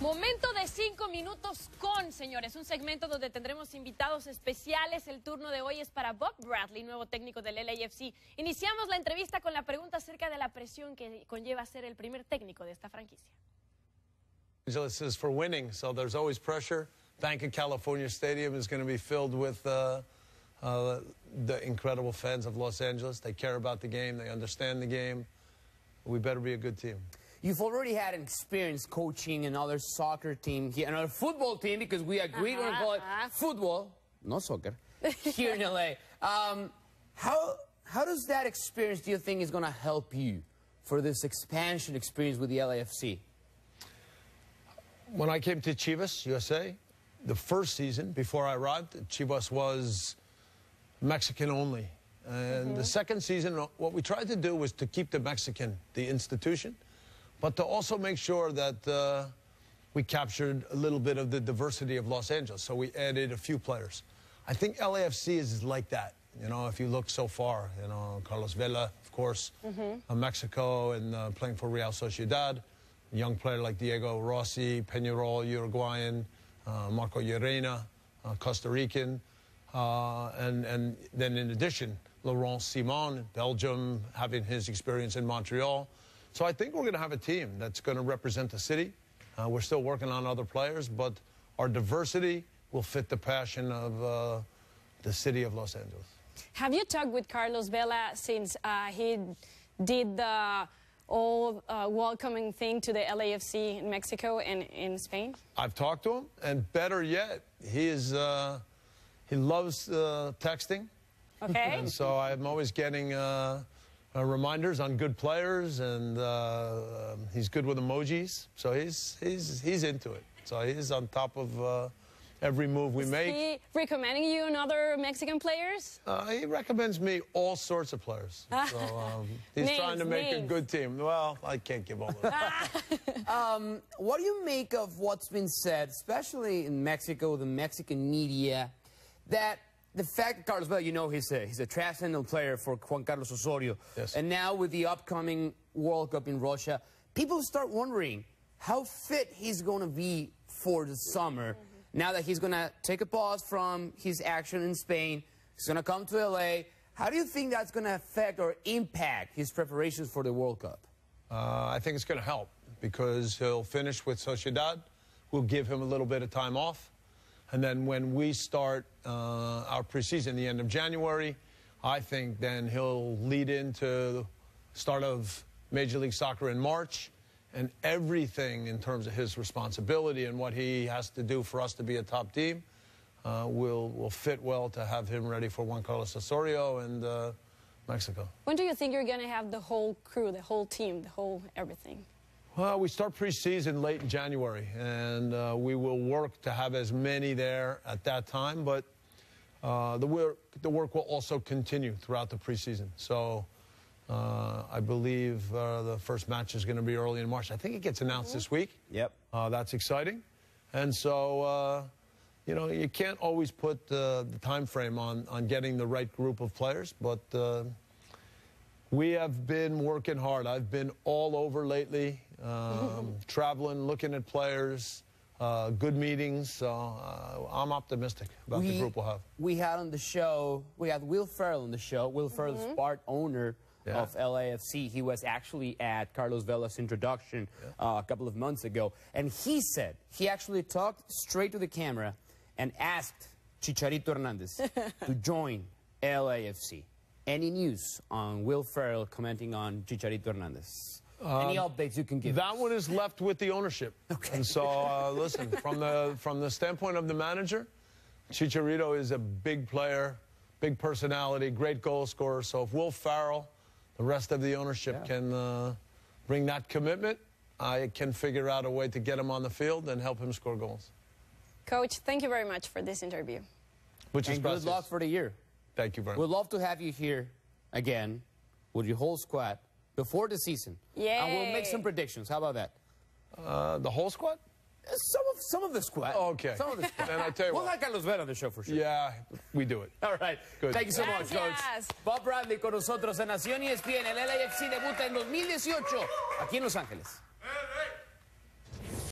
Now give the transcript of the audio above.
Momento de 5 minutos con, señores, un segmento donde tendremos invitados especiales. El turno de hoy es para Bob Bradley, nuevo técnico del LAFC. Iniciamos la entrevista con la pregunta acerca de la presión que conlleva ser el primer técnico de esta franquicia. Angeles is for winning, so there's always pressure. Bank of California Stadium is going to be filled with the incredible fans of Los Angeles. They care about the game. They understand the game. We better be a good team. You've already had an experience coaching another soccer team here, another football team, because we agreed we're going to call it football, not soccer, here in LA. How does that experience, do you think, is going to help you for this expansion experience with the LAFC? When I came to Chivas, USA, the first season before I arrived, Chivas was Mexican only. And the second season, what we tried to do was to keep the Mexican, the institution, but to also make sure that we captured a little bit of the diversity of Los Angeles. So we added a few players. I think LAFC is like that. You know, if you look so far, you know, Carlos Vela, of course, Mexico, and playing for Real Sociedad. A young player like Diego Rossi, Peñarol, Uruguayan, Marco Llorena, Costa Rican. And then in addition, Laurent Simon, Belgium, having his experience in Montreal. So I think we're going to have a team that's going to represent the city. We're still working on other players, but our diversity will fit the passion of the city of Los Angeles. Have you talked with Carlos Vela since he did the welcoming thing to the LAFC in Mexico and in Spain? I've talked to him, and better yet, he loves texting. Okay. And so I'm always getting reminders on good players, and he's good with emojis. So he's into it. So he's on top of every move we make. Is he recommending you on other Mexican players? He recommends me all sorts of players. So he's trying to make a good team. Well, I can't give all that. What do you make of what's been said, especially in Mexico, the Mexican media, that the fact that Carlos Vela, you know, he's a transcendental player for Juan Carlos Osorio. Yes. And now with the upcoming World Cup in Russia, people start wondering how fit he's going to be for the summer. Now that he's going to take a pause from his action in Spain, he's going to come to LA. How do you think that's going to affect or impact his preparations for the World Cup? I think it's going to help because he'll finish with Sociedad. We'll give him a little bit of time off. And then when we start our preseason, the end of January, I think then he'll lead into the start of Major League Soccer in March. And everything in terms of his responsibility and what he has to do for us to be a top team will fit well to have him ready for Juan Carlos Osorio and Mexico. When do you think you're going to have the whole crew, the whole team, the whole everything? Well, we start preseason late in January, and we will work to have as many there at that time. But the work will also continue throughout the preseason. So I believe the first match is going to be early in March. I think it gets announced this week. Yep. That's exciting. And so, you know, you can't always put the time frame on getting the right group of players, but we have been working hard. I've been all over lately, traveling, looking at players, good meetings. So I'm optimistic about the group we'll have. We had on the show, we had Will Ferrell on the show. Will Ferrell is part owner of LAFC. He was actually at Carlos Vela's introduction a couple of months ago. And he said, he actually talked straight to the camera and asked Chicharito Hernandez to join LAFC. Any news on Will Ferrell commenting on Chicharito Hernandez? Any updates you can give? That one is left with the ownership. Okay. And so, listen, from the standpoint of the manager, Chicharito is a big player, big personality, great goal scorer. So if Will Ferrell, the rest of the ownership can bring that commitment, I can figure out a way to get him on the field and help him score goals. Coach, thank you very much for this interview. And good luck for the year. Thank you very much. We'd love to have you here again with your whole squad before the season. Yeah. And we'll make some predictions. How about that? The whole squad? Some of the squad. Okay. Some of the squad. Then I tell you we'll what. have Carlos Vela on the show for sure. Yeah, we do it. All right. Good. Thank you so much, Coach. Bob Bradley con nosotros en Nación ESPN. El LAFC debuta en 2018 aquí en Los Ángeles.